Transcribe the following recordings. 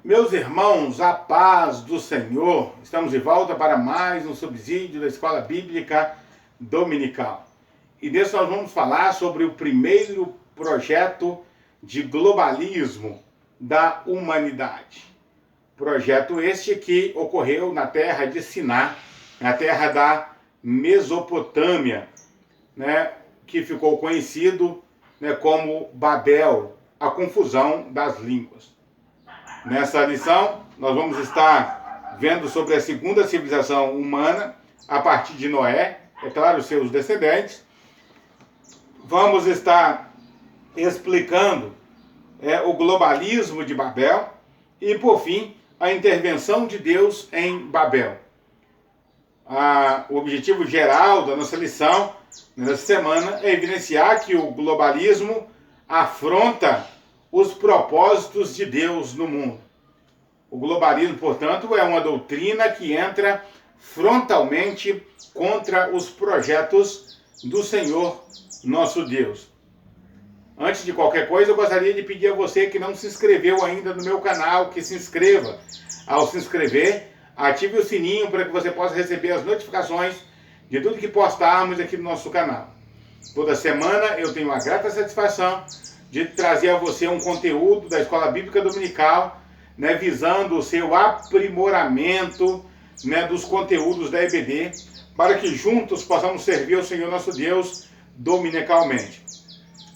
Meus irmãos, a paz do Senhor. Estamos de volta para mais um subsídio da Escola Bíblica Dominical. E nesse nós vamos falar sobre o primeiro projeto de globalismo da humanidade. Projeto este que ocorreu na terra de Siná, na terra da Mesopotâmia, que ficou conhecido como Babel, a confusão das línguas. Nessa lição, nós vamos estar vendo sobre a segunda civilização humana, a partir de Noé, é claro, seus descendentes. Vamos estar explicando o globalismo de Babel e, por fim, a intervenção de Deus em Babel. O objetivo geral da nossa lição, nessa semana, é evidenciar que o globalismo afronta os propósitos de Deus no mundo. O globalismo, portanto, é uma doutrina que entra frontalmente contra os projetos do Senhor nosso Deus. Antes de qualquer coisa, eu gostaria de pedir a você que não se inscreveu ainda no meu canal, que se inscreva. Ao se inscrever, ative o sininho para que você possa receber as notificações de tudo que postarmos aqui no nosso canal. Toda semana eu tenho a grata satisfação de trazer a você um conteúdo da Escola Bíblica Dominical, visando o seu aprimoramento dos conteúdos da EBD, para que juntos possamos servir ao Senhor nosso Deus dominicalmente.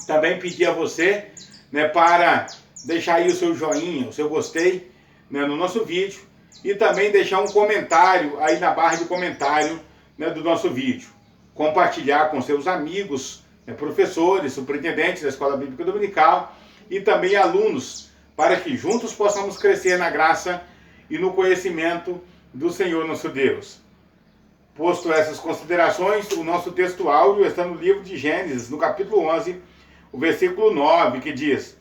Também pedir a você para deixar aí o seu joinha, o seu gostei no nosso vídeo, e também deixar um comentário aí na barra de comentário do nosso vídeo. Compartilhar com seus amigos, professores, superintendentes da Escola Bíblica Dominical e também alunos, para que juntos possamos crescer na graça e no conhecimento do Senhor nosso Deus. Posto essas considerações, o nosso texto áudio está no livro de Gênesis, no capítulo 11, o versículo 9, que diz: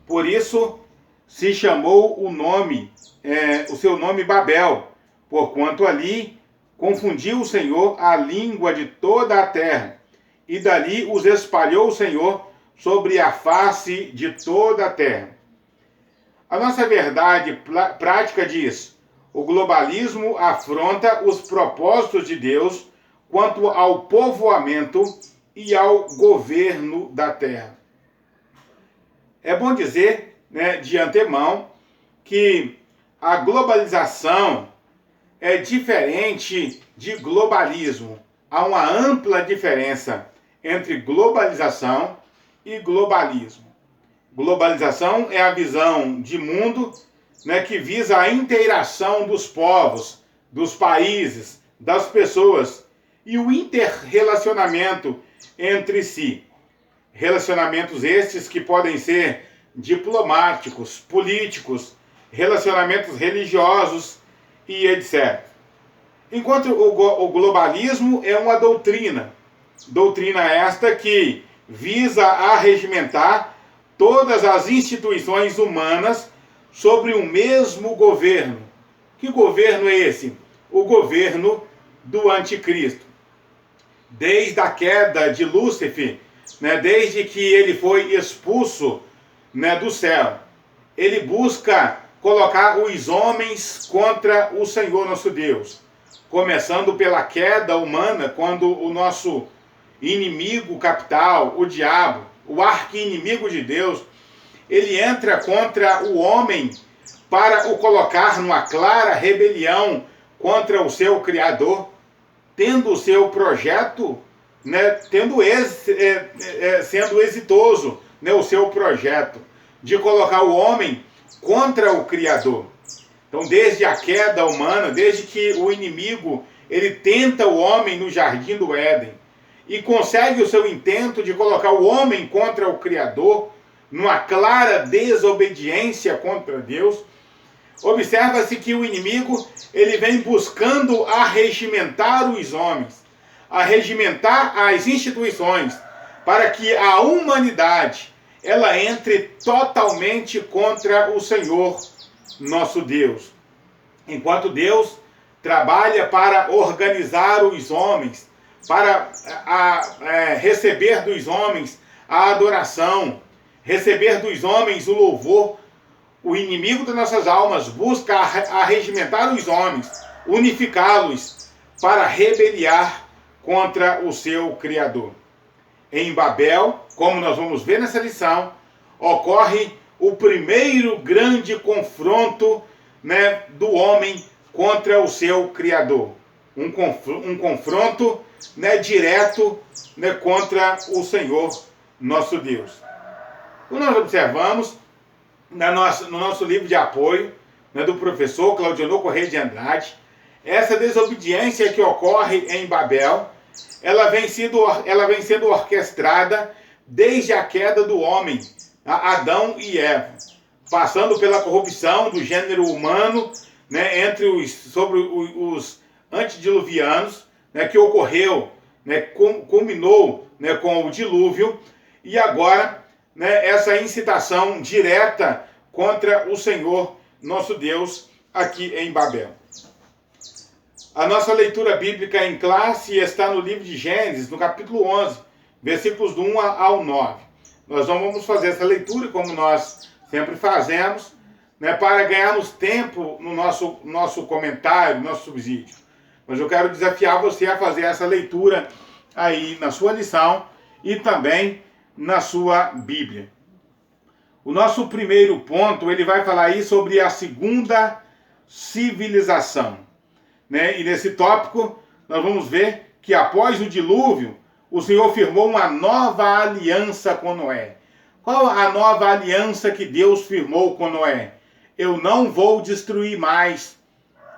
Por isso se chamou o seu nome Babel, porquanto ali confundiu o Senhor a língua de toda a terra, e dali os espalhou o Senhor sobre a face de toda a terra. A nossa verdade prática diz: o globalismo afronta os propósitos de Deus quanto ao povoamento e ao governo da terra. É bom dizer, de antemão, que a globalização é diferente de globalismo. Há uma ampla diferença entre globalização e globalismo. Globalização é a visão de mundo que visa a integração dos povos, dos países, das pessoas e o interrelacionamento entre si. Relacionamentos estes que podem ser diplomáticos, políticos, relacionamentos religiosos e etc. Enquanto o globalismo é uma doutrina esta que visa arregimentar todas as instituições humanas sobre o mesmo governo. Que governo é esse? O governo do anticristo. Desde a queda de Lúcifer, desde que ele foi expulso do céu, ele busca colocar os homens contra o Senhor nosso Deus. Começando pela queda humana, quando o nosso inimigo capital, o diabo, o arqui-inimigo de Deus, ele entra contra o homem para o colocar numa clara rebelião contra o seu Criador, tendo o seu projeto, sendo exitoso, o seu projeto de colocar o homem contra o Criador. Então, desde a queda humana, desde que o inimigo ele tenta o homem no jardim do Éden e consegue o seu intento de colocar o homem contra o Criador, numa clara desobediência contra Deus, observa-se que o inimigo ele vem buscando arregimentar os homens, arregimentar as instituições, para que a humanidade ela entre totalmente contra o Senhor nosso Deus. Enquanto Deus trabalha para organizar os homens, para receber dos homens a adoração, receber dos homens o louvor, o inimigo das nossas almas busca arregimentar os homens, unificá-los para rebeliar contra o seu Criador. Em Babel, como nós vamos ver nessa lição, ocorre o primeiro grande confronto, né, do homem contra o seu Criador. Um confronto, né, direto, né, contra o Senhor, nosso Deus. Quando nós observamos no nosso livro de apoio, né, do professor Claudionor Correia de Andrade, essa desobediência que ocorre em Babel, ela vem sendo orquestrada desde a queda do homem, Adão e Eva, passando pela corrupção do gênero humano, né, sobre os antediluvianos, né, que ocorreu, né, culminou, né, com o dilúvio, e agora, né, essa incitação direta contra o Senhor, nosso Deus, aqui em Babel. A nossa leitura bíblica em classe está no livro de Gênesis, no capítulo 11, versículos do 1 ao 9. Nós não vamos fazer essa leitura como nós sempre fazemos, né, para ganharmos tempo no nosso comentário, no nosso subsídio. Mas eu quero desafiar você a fazer essa leitura aí na sua lição e também na sua Bíblia. O nosso primeiro ponto, ele vai falar aí sobre a segunda civilização, né? E nesse tópico, nós vamos ver que após o dilúvio, o Senhor firmou uma nova aliança com Noé. Qual a nova aliança que Deus firmou com Noé? Eu não vou destruir mais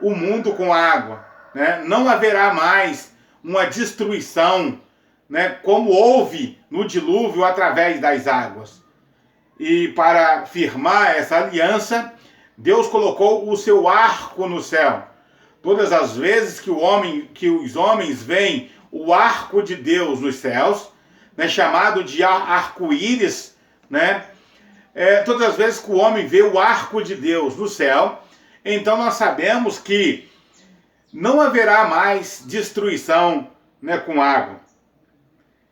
o mundo com água, né? Não haverá mais uma destruição, né, como houve no dilúvio através das águas. E para firmar essa aliança, Deus colocou o seu arco no céu. Todas as vezes que os homens veem o arco de Deus nos céus, né, chamado de arco-íris, né, todas as vezes que o homem vê o arco de Deus no céu, então nós sabemos que não haverá mais destruição, né, com água.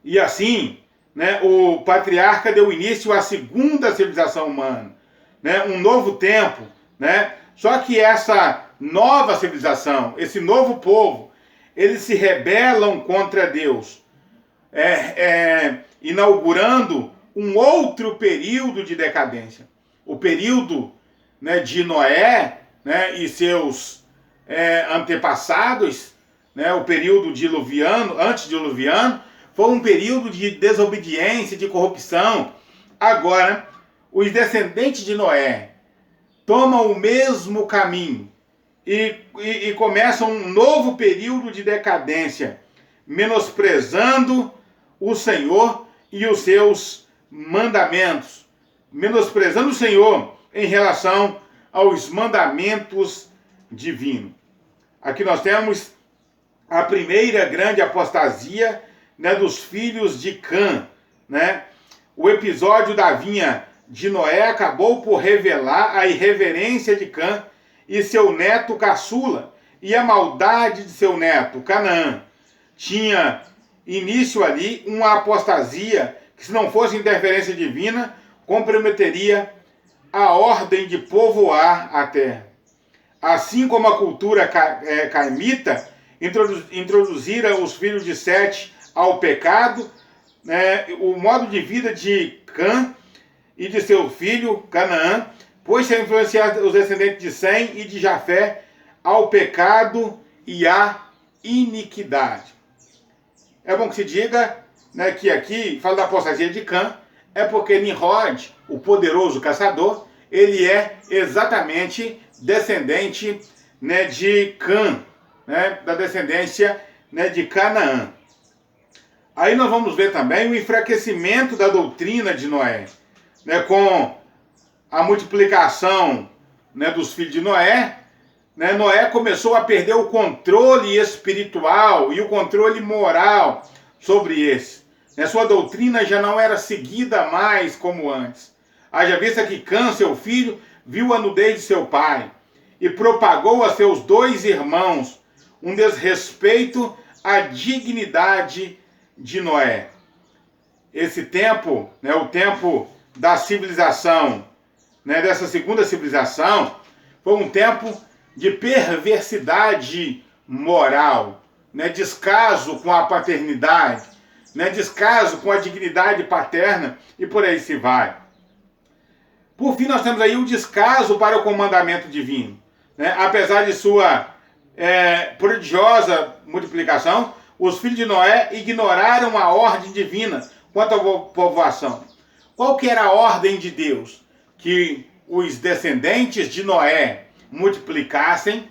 E assim, né, o patriarca deu início à segunda civilização humana, né, um novo tempo, né? Só que essa nova civilização, esse novo povo, eles se rebelam contra Deus, inaugurando um outro período de decadência. O período, né, de Noé, né, e seus antepassados, né, o período antediluviano, foi um período de desobediência, de corrupção. Agora, os descendentes de Noé tomam o mesmo caminho e começam um novo período de decadência, menosprezando o Senhor e os seus mandamentos, menosprezando o Senhor em relação aos mandamentos divinos. Aqui nós temos a primeira grande apostasia, né, dos filhos de Cã, né? O episódio da vinha de Noé acabou por revelar a irreverência de Cã e seu neto caçula e a maldade de seu neto Canaã. Tinha início ali uma apostasia que, se não fosse interferência divina, comprometeria a ordem de povoar a terra. Assim como a cultura caimita introduzira os filhos de Sete ao pecado, né, o modo de vida de Cã e de seu filho Canaã, pôs-se a influenciar os descendentes de Sem e de Jafé ao pecado e à iniquidade. É bom que se diga, né, que aqui fala da apostasia de Cã, é porque Nimrod, o poderoso caçador, ele é exatamente descendente, né, de Cã, né, da descendência, né, de Canaã. Aí nós vamos ver também o enfraquecimento da doutrina de Noé, né, com a multiplicação, né, dos filhos de Noé, né, Noé começou a perder o controle espiritual e o controle moral sobre esse. Né, sua doutrina já não era seguida mais como antes. Haja vista que Cã, seu filho, viu a nudez de seu pai e propagou a seus 2 irmãos um desrespeito à dignidade de Noé. Esse tempo, né, o tempo da civilização, né, dessa segunda civilização, foi um tempo de perversidade moral, né, descaso com a paternidade, né, descaso com a dignidade paterna e por aí se vai. Por fim, nós temos aí o descaso para o comandamento divino. Né? Apesar de sua prodigiosa multiplicação, os filhos de Noé ignoraram a ordem divina quanto à povoação. Qual que era a ordem de Deus? Que os descendentes de Noé multiplicassem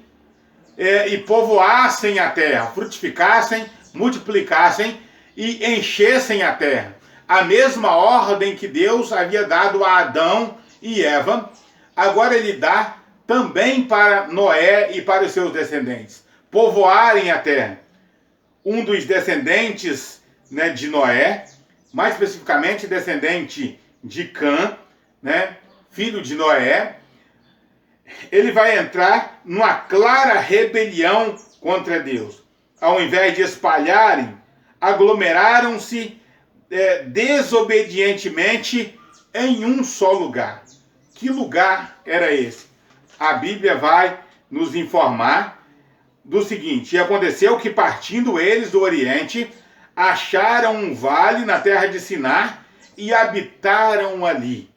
e povoassem a terra, frutificassem, multiplicassem e enchessem a terra. A mesma ordem que Deus havia dado a Adão e Eva, agora ele dá também para Noé e para os seus descendentes, povoarem a terra. Um dos descendentes, né, de Noé, mais especificamente descendente de Cã, né, filho de Noé, ele vai entrar numa clara rebelião contra Deus. Ao invés de espalharem, aglomeraram-se desobedientemente em um só lugar. Que lugar era esse? A Bíblia vai nos informar do seguinte: e aconteceu que, partindo eles do Oriente, acharam um vale na terra de Sinar e habitaram ali.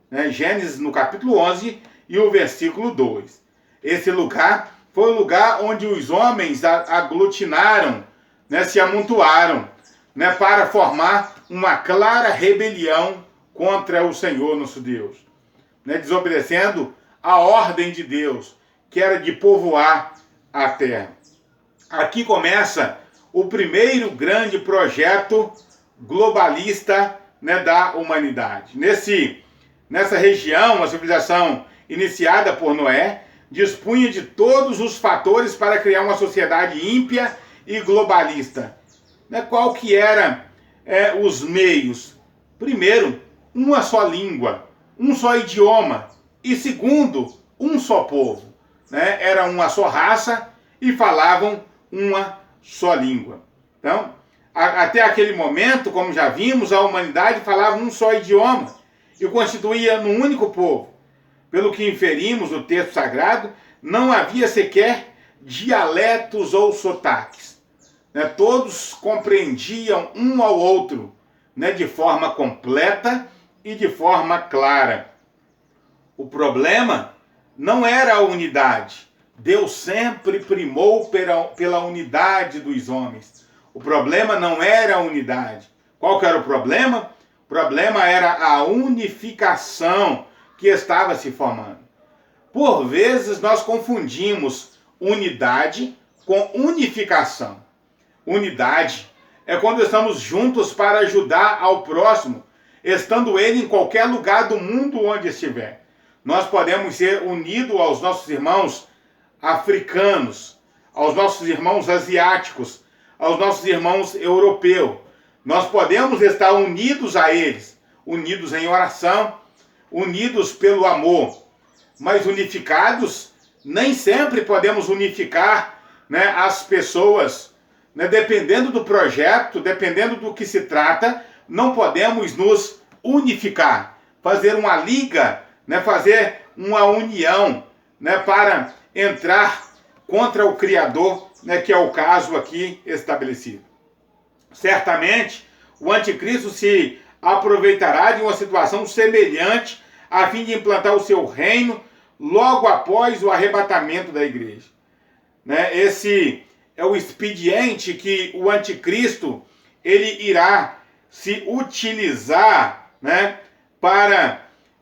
Né? Gênesis no capítulo 11 e o versículo 2. Esse lugar foi o lugar onde os homens aglutinaram, né, se amontoaram, né, para formar uma clara rebelião contra o Senhor nosso Deus, né, desobedecendo a ordem de Deus, que era de povoar a terra. Aqui começa o primeiro grande projeto globalista, né, da humanidade. Nessa região, a civilização iniciada por Noé dispunha de todos os fatores para criar uma sociedade ímpia e globalista. Né, qual que eram os meios? Primeiro, uma só língua, um só idioma, e segundo, um só povo. Né? Era uma só raça e falavam uma só língua. Então, até aquele momento, como já vimos, a humanidade falava um só idioma e constituía num único povo. Pelo que inferimos no texto sagrado, não havia sequer dialetos ou sotaques. Né? Todos compreendiam um ao outro, né, de forma completa e de forma clara. O problema não era a unidade. Deus sempre primou pela unidade dos homens. O problema não era a unidade. Qual que era o problema? O problema era a unificação que estava se formando. Por vezes nós confundimos unidade com unificação. Unidade é quando estamos juntos para ajudar ao próximo, estando ele em qualquer lugar do mundo onde estiver. Nós podemos ser unidos aos nossos irmãos africanos, aos nossos irmãos asiáticos, aos nossos irmãos europeus. Nós podemos estar unidos a eles, unidos em oração, unidos pelo amor, mas unificados, nem sempre podemos unificar, né, as pessoas, né, dependendo do projeto, dependendo do que se trata, não podemos nos unificar, fazer uma liga, né, fazer uma união, né, para entrar contra o Criador, né, que é o caso aqui estabelecido. Certamente, o anticristo se aproveitará de uma situação semelhante a fim de implantar o seu reino logo após o arrebatamento da igreja. Né? Esse é o expediente que o anticristo ele irá se utilizar, né, para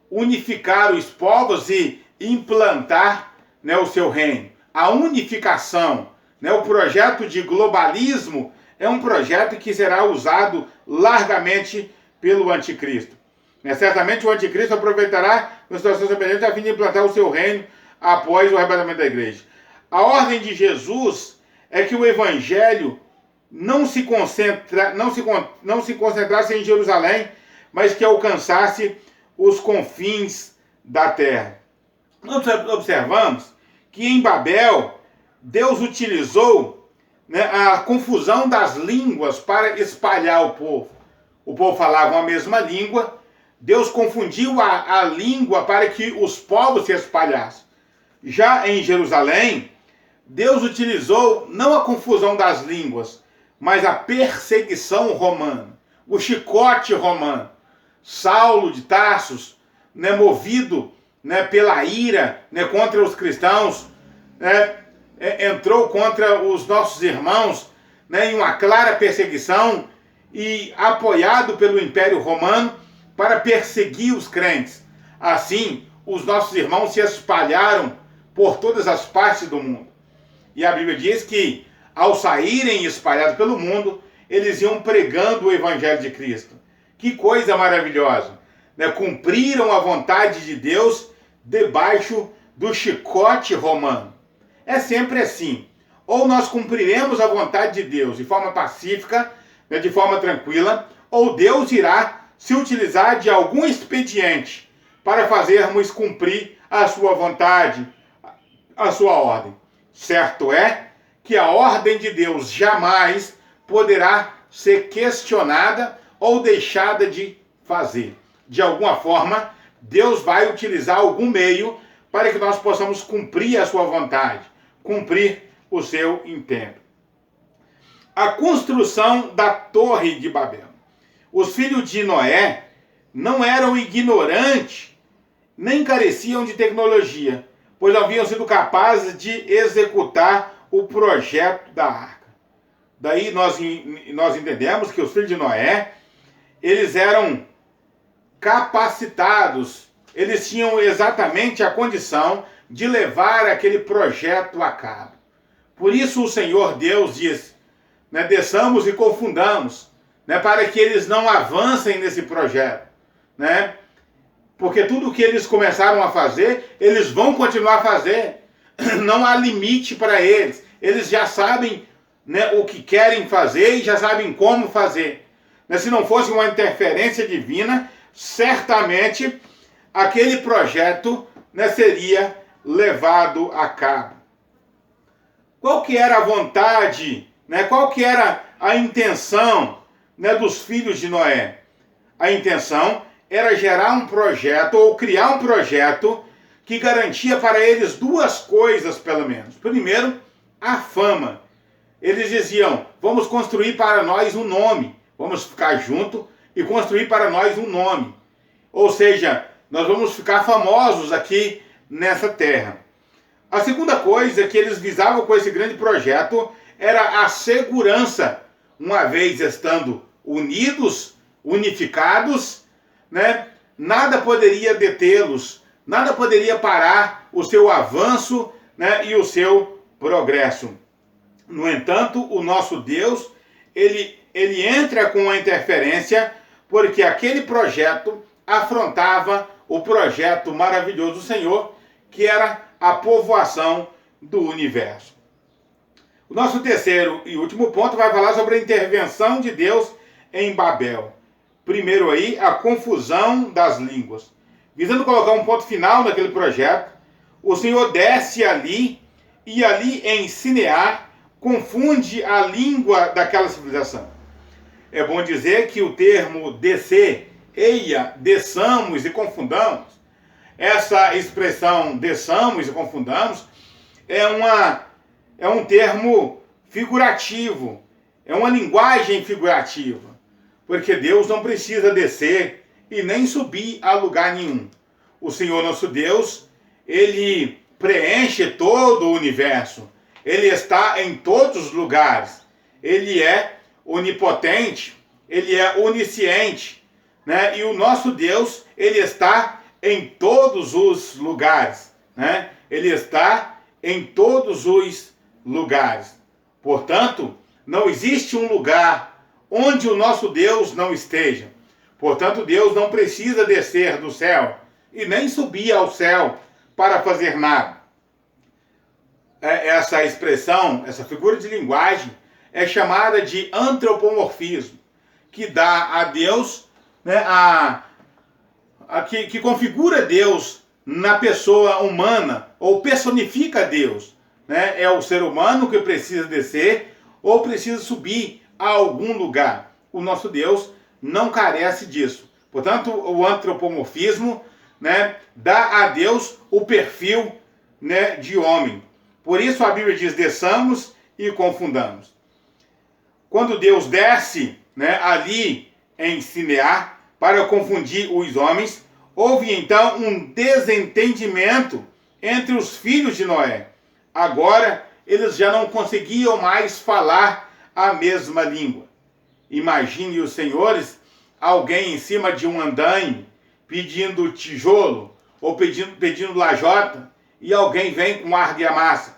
unificar os povos e implantar, né, o seu reino. A unificação, né, o projeto de globalismo é um projeto que será usado largamente pelo anticristo. Certamente o anticristo aproveitará uma situação semelhante a fim de implantar o seu reino após o arrebatamento da igreja. A ordem de Jesus é que o evangelho não se concentrasse em Jerusalém, mas que alcançasse os confins da terra. Nós observamos que em Babel, Deus utilizou, né, a confusão das línguas para espalhar o povo. O povo falava a mesma língua, Deus confundiu a língua para que os povos se espalhassem. Já em Jerusalém, Deus utilizou não a confusão das línguas, mas a perseguição romana, o chicote romano. Saulo de Tarsus, né, movido, né, pela ira, né, contra os cristãos, né, entrou contra os nossos irmãos, né, em uma clara perseguição e apoiado pelo Império Romano para perseguir os crentes. Assim, os nossos irmãos se espalharam por todas as partes do mundo. E a Bíblia diz que, ao saírem espalhados pelo mundo, eles iam pregando o Evangelho de Cristo. Que coisa maravilhosa! Né? Cumpriram a vontade de Deus debaixo do chicote romano. É sempre assim. Ou nós cumpriremos a vontade de Deus de forma pacífica, né, de forma tranquila, ou Deus irá se utilizar de algum expediente para fazermos cumprir a sua vontade, a sua ordem. Certo é que a ordem de Deus jamais poderá ser questionada ou deixada de fazer. De alguma forma, Deus vai utilizar algum meio para que nós possamos cumprir a sua vontade, cumprir o seu intento. A construção da Torre de Babel. Os filhos de Noé não eram ignorantes, nem careciam de tecnologia, pois haviam sido capazes de executar o projeto da arca. Daí nós entendemos que os filhos de Noé, eles eram capacitados, eles tinham exatamente a condição de levar aquele projeto a cabo. Por isso o Senhor Deus diz, né, desçamos e confundamos, né, para que eles não avancem nesse projeto, né? Porque tudo que eles começaram a fazer, eles vão continuar a fazer. Não há limite para eles. Eles já sabem, né, o que querem fazer e já sabem como fazer. Né, se não fosse uma interferência divina, certamente aquele projeto, né, seria levado a cabo. Qual que era a vontade, né, qual que era a intenção, né, dos filhos de Noé? A intenção era gerar um projeto ou criar um projeto que garantia para eles duas coisas, pelo menos. Primeiro, a fama. Eles diziam, vamos construir para nós um nome. Vamos ficar junto e construir para nós um nome. Ou seja, nós vamos ficar famosos aqui nessa terra. A segunda coisa que eles visavam com esse grande projeto era a segurança. Uma vez estando unidos, unificados, né, nada poderia detê-los, nada poderia parar o seu avanço, né, e o seu progresso. No entanto, o nosso Deus, ele entra com a interferência, porque aquele projeto afrontava o projeto maravilhoso do Senhor, que era a povoação do universo. O nosso terceiro e último ponto vai falar sobre a intervenção de Deus em Babel. Primeiro aí, a confusão das línguas. Visando colocar um ponto final naquele projeto, o Senhor desce ali e ali em Sinear confunde a língua daquela civilização. É bom dizer que o termo descer, eia, desçamos e confundamos, essa expressão desçamos e confundamos é um termo figurativo, é uma linguagem figurativa. Porque Deus não precisa descer e nem subir a lugar nenhum. O Senhor nosso Deus, ele preenche todo o universo. Ele está em todos os lugares. Ele é onipotente, ele é onisciente, né? E o nosso Deus, ele está em todos os lugares, né? Ele está em todos os lugares. Portanto, não existe um lugar onde o nosso Deus não esteja. Portanto, Deus não precisa descer do céu e nem subir ao céu para fazer nada. Essa expressão, essa figura de linguagem é chamada de antropomorfismo, que dá a Deus, né, que configura Deus na pessoa humana, ou personifica Deus. Né? É o ser humano que precisa descer ou precisa subir a algum lugar. O nosso Deus não carece disso, Portanto, o antropomorfismo, né, dá a Deus o perfil, né, de homem. Por isso a Bíblia diz, desçamos e confundamos. Quando Deus desce, né, ali em Sinear, para confundir os homens, houve então um desentendimento entre os filhos de Noé. Agora, eles já não conseguiam mais falar a mesma língua. Imagine os senhores, alguém em cima de um andaime, pedindo tijolo, ou pedindo lajota, e alguém vem com argamassa.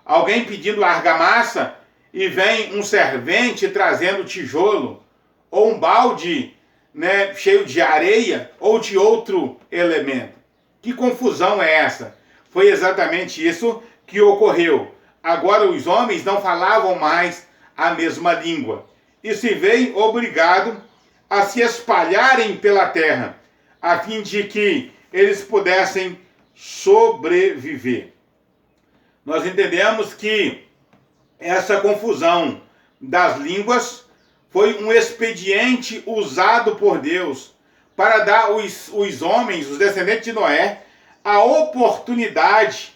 Alguém pedindo argamassa, e vem um servente trazendo tijolo, ou um balde, né, cheio de areia, ou de outro elemento. Que confusão é essa? Foi exatamente isso que ocorreu. Agora os homens não falavam mais a mesma língua, e se veem obrigados a se espalharem pela terra, a fim de que eles pudessem sobreviver. Nós entendemos que essa confusão das línguas foi um expediente usado por Deus para dar os homens, os descendentes de Noé, a oportunidade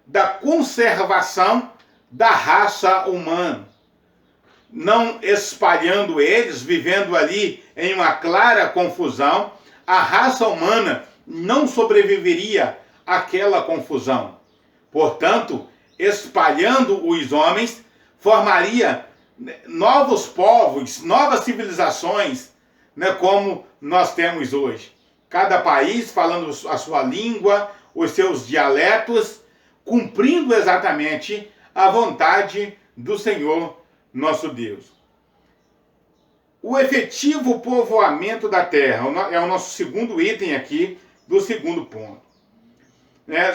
da conservação da raça humana. Não espalhando eles, vivendo ali em uma clara confusão, a raça humana não sobreviveria àquela confusão. Portanto, espalhando os homens, formaria novos povos, novas civilizações, né, como nós temos hoje. Cada país falando a sua língua, os seus dialetos, cumprindo exatamente a vontade do Senhor nosso Deus. O efetivo povoamento da terra é o nosso segundo item aqui do segundo ponto.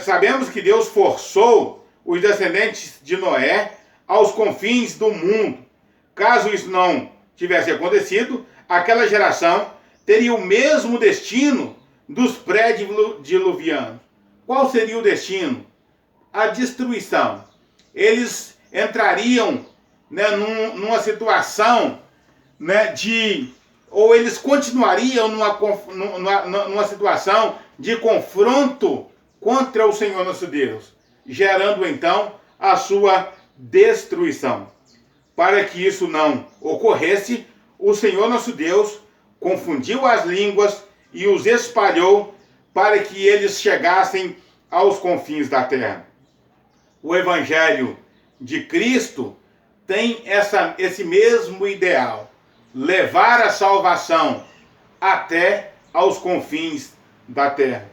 Sabemos que Deus forçou os descendentes de Noé aos confins do mundo. Caso isso não tivesse acontecido, aquela geração teria o mesmo destino dos pré-diluvianos. Qual seria o destino? A destruição. Eles entrariam, né, numa situação, né, ou eles continuariam numa situação de confronto contra o Senhor nosso Deus, gerando então a sua destruição. Para que isso não ocorresse, o Senhor nosso Deus confundiu as línguas e os espalhou para que eles chegassem aos confins da terra. O Evangelho de Cristo tem esse mesmo ideal, levar a salvação até aos confins da terra.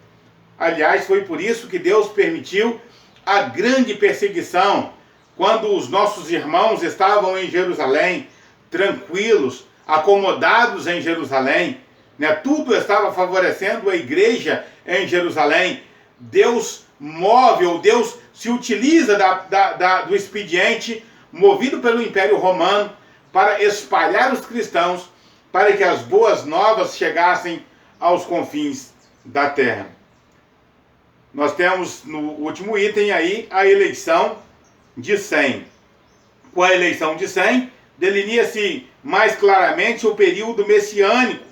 Aliás, foi por isso que Deus permitiu a grande perseguição quando os nossos irmãos estavam em Jerusalém, tranquilos, acomodados em Jerusalém, né? Tudo estava favorecendo a igreja em Jerusalém. Deus move, ou Deus se utiliza do expediente movido pelo Império Romano para espalhar os cristãos, para que as boas novas chegassem aos confins da terra. Nós temos no último item aí a eleição de Sem. Com a eleição de Sem, delinea-se mais claramente o período messiânico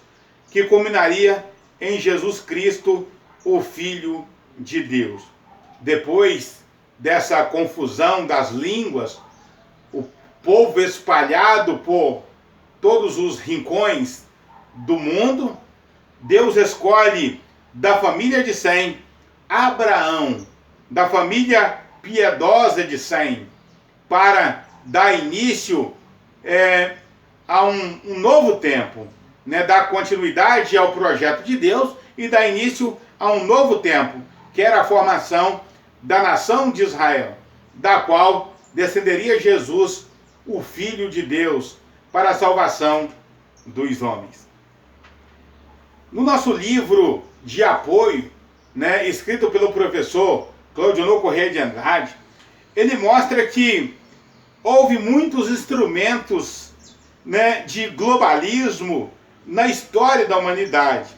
que culminaria em Jesus Cristo, o Filho de Deus. Depois dessa confusão das línguas, o povo espalhado por todos os rincões do mundo, Deus escolhe da família de Sem Abraão, da família piedosa de Sem, para dar início a um novo tempo, né? Dar continuidade ao projeto de Deus e dar início a um novo tempo, que era a formação da nação de Israel, da qual descenderia Jesus, o Filho de Deus, para a salvação dos homens. No nosso livro de apoio, né, escrito pelo professor Claudionor Corrêa de Andrade, ele mostra que houve muitos instrumentos, né, de globalismo na história da humanidade.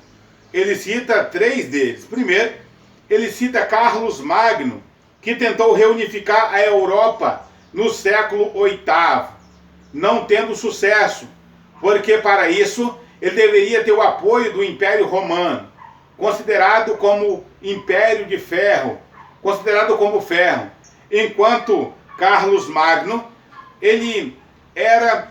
Ele cita 3 deles. Primeiro, ele cita Carlos Magno, que tentou reunificar a Europa no século VIII, não tendo sucesso, porque para isso ele deveria ter o apoio do Império Romano, considerado como Império de Ferro, considerado como ferro, enquanto Carlos Magno, ele era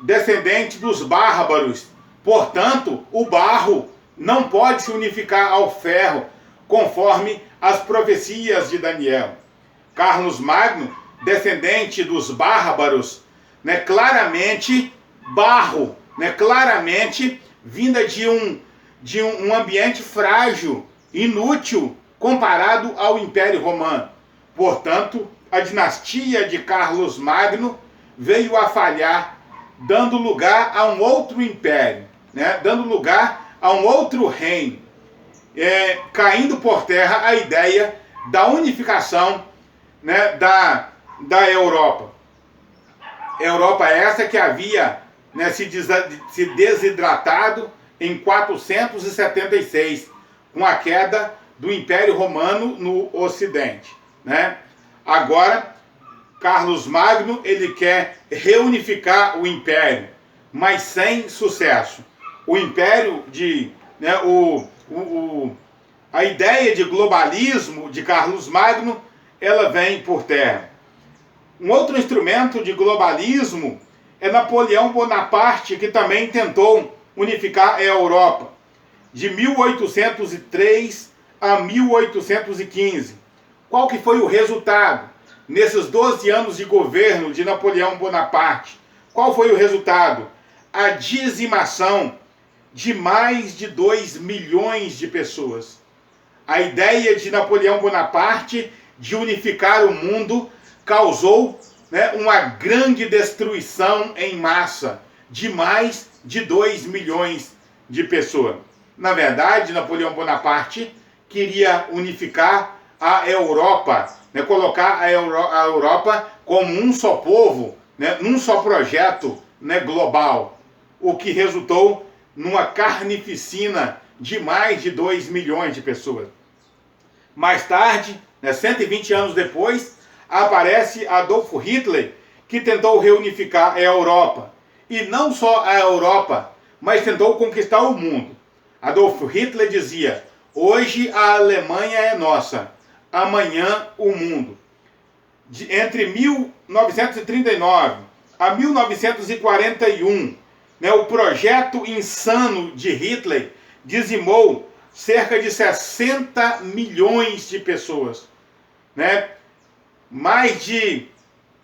descendente dos bárbaros, portanto, o barro não pode se unificar ao ferro, conforme as profecias de Daniel. Carlos Magno, descendente dos bárbaros, claramente barro, claramente vinda de um ambiente frágil, inútil, comparado ao Império Romano. Portanto, a dinastia de Carlos Magno veio a falhar, dando lugar a um outro império, dando lugar a um outro reino, caindo por terra a ideia da unificação da Europa. Europa essa que havia se desidratado em 476, com a queda do Império Romano no Ocidente. Agora, Carlos Magno, ele quer reunificar o Império, mas sem sucesso. O Império a ideia de globalismo de Carlos Magno, ela vem por terra. Um outro instrumento de globalismo é Napoleão Bonaparte, que também tentou unificar a Europa, de 1803 a 1815. Qual que foi o resultado? Nesses 12 anos de governo de Napoleão Bonaparte, qual foi o resultado? A dizimação de mais de 2 milhões de pessoas. A ideia de Napoleão Bonaparte de unificar o mundo causou uma grande destruição em massa de mais de 2 milhões de pessoas. Na verdade, Napoleão Bonaparte queria unificar a Europa, colocar a Europa como um só povo, num só projeto global, o que resultou numa carnificina de mais de 2 milhões de pessoas. Mais tarde, 120 anos depois, aparece Adolf Hitler, que tentou reunificar a Europa. E não só a Europa, mas tentou conquistar o mundo. Adolf Hitler dizia: hoje a Alemanha é nossa, amanhã o mundo. Entre 1939 a 1941, o projeto insano de Hitler dizimou cerca de 60 milhões de pessoas. Mais de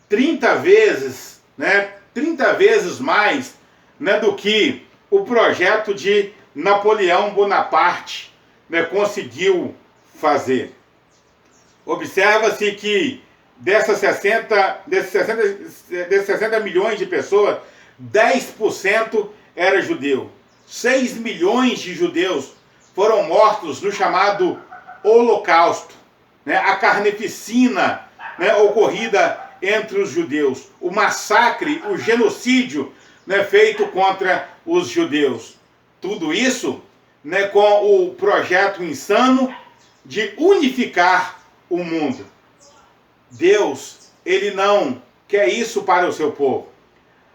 30 vezes, 30 vezes mais do que o projeto de Napoleão Bonaparte conseguiu fazer. Observa-se que desses 60 milhões de pessoas, 10% era judeu. 6 milhões de judeus foram mortos no chamado Holocausto, a carnificina ocorrida entre os judeus, o massacre, o genocídio feito contra os judeus. Tudo isso com o projeto insano de unificar o mundo. Deus, ele não quer isso para o seu povo.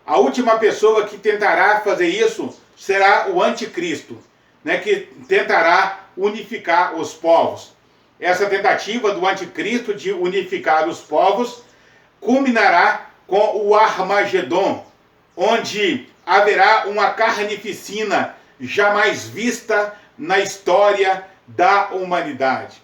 A última pessoa que tentará fazer isso será o anticristo, que tentará unificar os povos. Essa tentativa do anticristo de unificar os povos culminará com o Armagedon, onde haverá uma carnificina jamais vista na história da humanidade.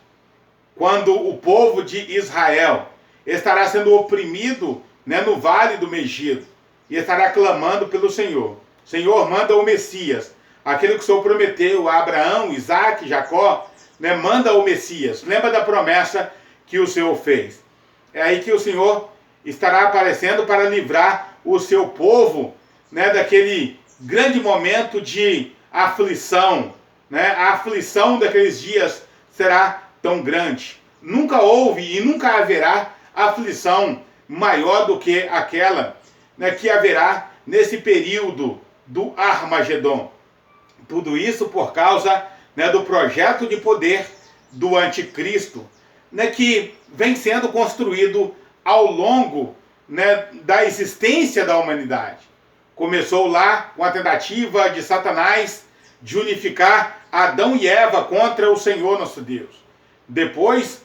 Quando o povo de Israel estará sendo oprimido no vale do Megido e estará clamando pelo Senhor. Senhor, manda o Messias, aquele que o Senhor prometeu a Abraão, Isaac, Jacó, manda o Messias. Lembra da promessa que o Senhor fez. É aí que o Senhor estará aparecendo para livrar o seu povo daquele grande momento de aflição. A aflição daqueles dias será tão grande. Nunca houve e nunca haverá aflição maior do que aquela que haverá nesse período do Armagedon. Tudo isso por causa do projeto de poder do anticristo, que vem sendo construído ao longo da existência da humanidade. Começou lá com a tentativa de Satanás de unificar Adão e Eva contra o Senhor nosso Deus. Depois,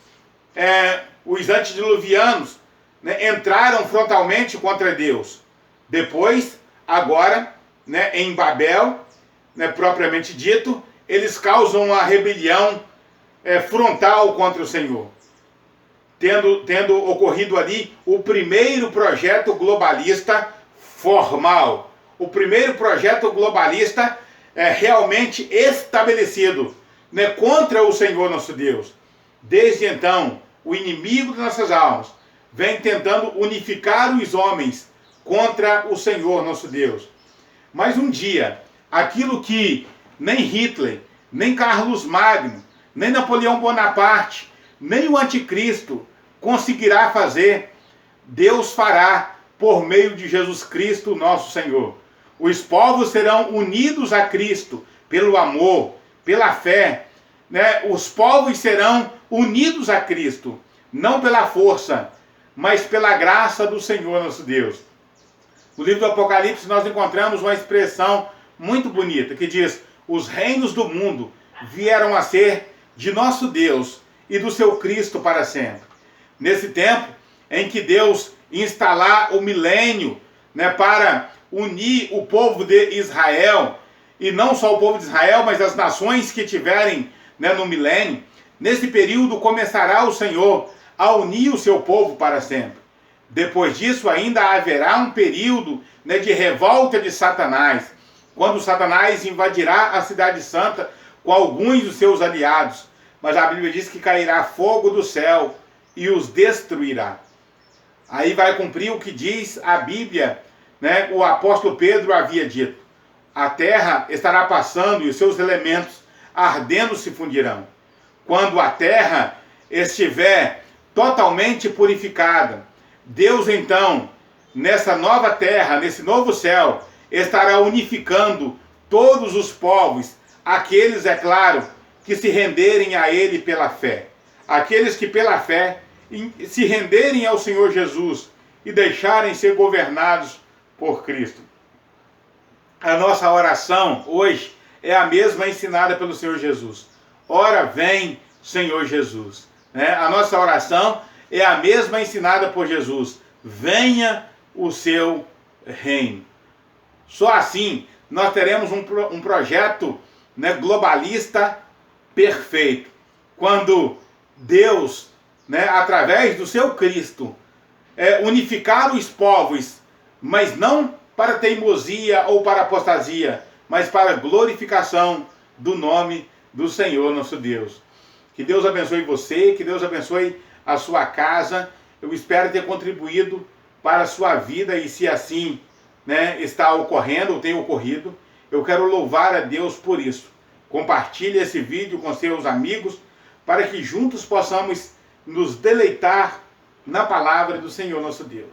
os antediluvianos, né, entraram frontalmente contra Deus. Depois, agora, né, em Babel, né, propriamente dito, eles causam uma rebelião frontal contra o Senhor. Tendo ocorrido ali o primeiro projeto globalista formal. O primeiro projeto globalista realmente estabelecido, né, contra o Senhor nosso Deus. Desde então, o inimigo de nossas almas vem tentando unificar os homens contra o Senhor nosso Deus. Mas um dia, aquilo que nem Hitler, nem Carlos Magno, nem Napoleão Bonaparte, nem o anticristo conseguirá fazer, Deus fará por meio de Jesus Cristo, nosso Senhor. Os povos serão unidos a Cristo pelo amor, pela fé, né? Os povos serão unidos a Cristo, não pela força, mas pela graça do Senhor nosso Deus. No livro do Apocalipse nós encontramos uma expressão muito bonita que diz: os reinos do mundo vieram a ser de nosso Deus e do seu Cristo para sempre. Nesse tempo em que Deus instalar o milênio, né, para unir o povo de Israel, e não só o povo de Israel, mas as nações que tiverem, né, no milênio, nesse período começará o Senhor a unir o seu povo para sempre. Depois disso ainda haverá um período, né, de revolta de Satanás, quando Satanás invadirá a cidade santa com alguns dos seus aliados. Mas a Bíblia diz que cairá fogo do céu e os destruirá. Aí vai cumprir o que diz a Bíblia, né? O apóstolo Pedro havia dito: a terra estará passando e os seus elementos ardendo se fundirão. Quando a terra estiver totalmente purificada, Deus então, nessa nova terra, nesse novo céu, estará unificando todos os povos, aqueles, é claro, que se renderem a Ele pela fé. Aqueles que pela fé se renderem ao Senhor Jesus e deixarem ser governados por Cristo. A nossa oração hoje é a mesma ensinada pelo Senhor Jesus. Ora vem, Senhor Jesus. A nossa oração é a mesma ensinada por Jesus. Venha o seu reino. Só assim nós teremos um projeto, né, globalista perfeito. Quando Deus, né, através do seu Cristo, unificar os povos, mas não para teimosia ou para apostasia, mas para glorificação do nome do Senhor nosso Deus. Que Deus abençoe você, que Deus abençoe a sua casa. Eu espero ter contribuído para a sua vida, e se assim, né, está ocorrendo ou tem ocorrido, eu quero louvar a Deus por isso. Compartilhe esse vídeo com seus amigos, para que juntos possamos nos deleitar na palavra do Senhor nosso Deus.